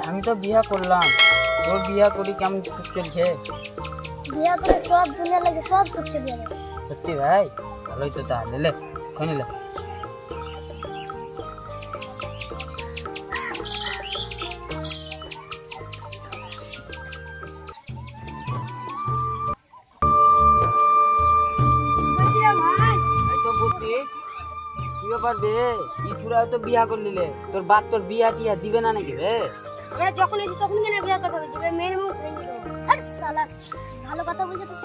আমি তো বিয়ে করলাম, তোর বিয়ে করি কেমন সুখ চলছে? বিয়ে করে সব দুনিয়া লাগে, সব সুখ চলে যাবে। সত্যি ভাই? ভালোই তো, তাহলে লে খনি লে। বিয়া করলিলে তোর বাপ তোর বিয়া টিয়া দিবে না নাকি রে? আমরা যখন এসে তখন কেন বিয়ার কথা বলছি? মেয়ের মুখ ভেঙে দেবো। আরে শালা, ভালো কথা বলছে তো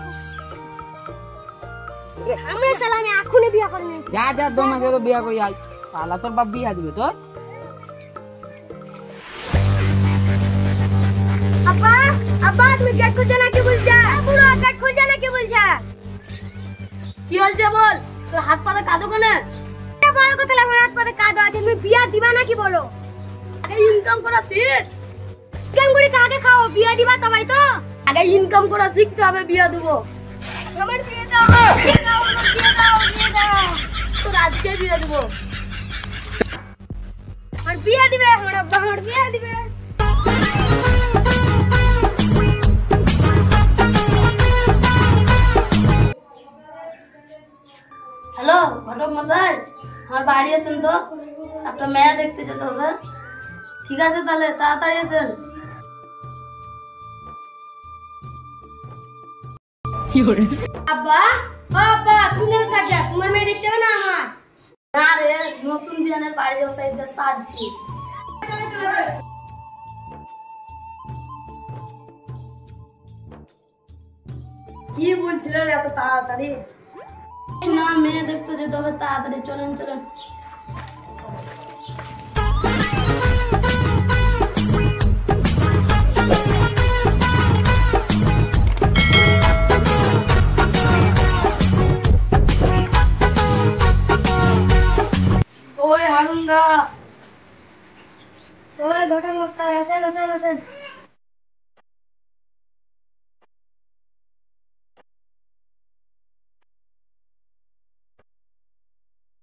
আমরা শালা, আমি এখনই বিয়া করে নিই। যা যা, দমাকে তো বিয়া করি আই। শালা তোর বাপ বিয়া দিবে তোর? আব্বা, আব্বা তুমি গেট খুলছে না কি বলছা? পুরো গেট খুলছে না কি বলছা? কি হয়েছে বল? তোর হাত পাতে কাঁদো কেন? বড় কথা, আমার হাত পাতে কাদো আছে, তুমি বিয়া দিবা নাকি বলো? আগে ইনকাম করা শিখ। ইনকাম করে কাকে খাও? বিয়া দিবা তবেই তো। আগে ইনকাম করা শিখতে হবে, বিয়া দেবো। আমার বিয়ে দাও, বিয়ে দাও, বিয়ে দাও, বিয়ে দাও। তোর আজকে বিয়ে দেবো। আমার বিয়ে দিবে, আমার আব্বা আমার বিয়ে দিবে। হ্যালো ঘটক মশাই, আমার বাড়ি আসেন তো, একটা মেয়ে দেখতে যেতে হবে। ঠিক আছে তাহলে তাড়াতাড়ি আসেন। আব্বা, ও আব্বা তুমি কেন থাকবে? তোমার মেয়ে দেখতে হবে না আমার? না রে, নতুন বিয়ানের বাড়ি বসাই যা সাজছি। চলো চলো চলো। কি বলছিলেন এত তাড়াতাড়ি? না, মেয়ে দেখতে যেতে হবে, তাড়াতাড়ি চলেন চলেন। ওই হারুনদা, ওই ঘটক মশাই, আসেন আসেন আসেন।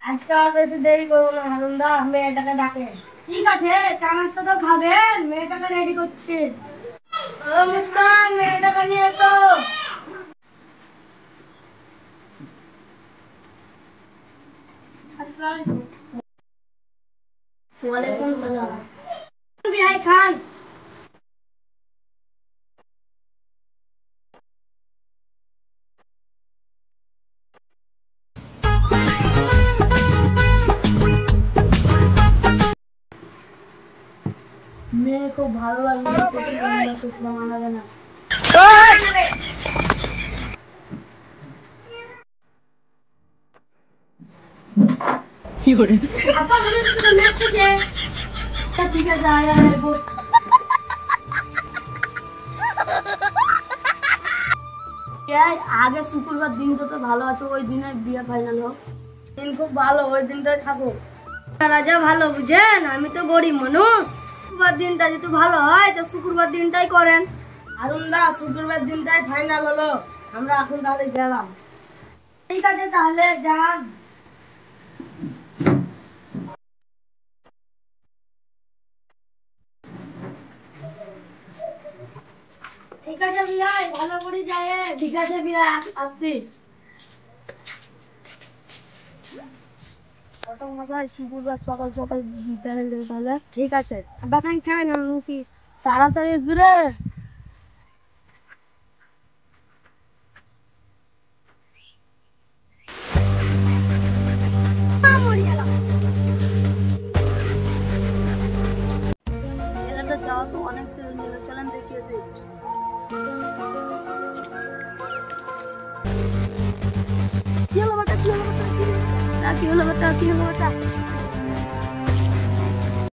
আজকে আর বেশি দেরি করবো না হারুনদা, মেয়েটাকে ডাকে। ঠিক আছে, চা নাস্তা তো খাবেন, মেয়েটাকে রেডি করছি। ও মুস্কান, মেয়েটাকে নিয়ে এসো। আসসালামু আলাইকুম। ওয়ালাইকুম সালাম। বিহাই খান। মেয়ে খুব ভালো লাগলো, লাগে না। আপা বলে তো ম্যাচ আছে। ঠিক আছে, আয় আয় বস। আগে শুক্রবার দিনটা তো ভালো আছে, ওই দিনে বিয়ে ফাইনাল হোক। দিন খুব ভালো, ওই দিনটাই থাকুক। রাজা ভালো বুঝেন, আমি তো গরিব মানুষ। শুক্রবার দিনটা যদি ভালো হয় তো শুক্রবার দিনটাই করেন। হারুনদা, শুক্রবার দিনটাই ফাইনাল হলো, আমরা এখন তাহলে গেলাম। ঠিক আছে তাহলে যান। ঠিক আছে বিয়াই, ভালো করে যায়। ঠিক আছে বিয়া, আসছি। ঘটক মশাই, শুক্রবার সকাল সকাল প্যানেল দেবে তাহলে। ঠিক আছে, বাপাই খাবে না কি? তাড়াতাড়ি আসবি রে। যাওয়া তো অনেক চলেন দেখিয়েছি। কি হলো বেটা, কি হলো বেটা, কি হলো বেটা, কি হলো বেটা?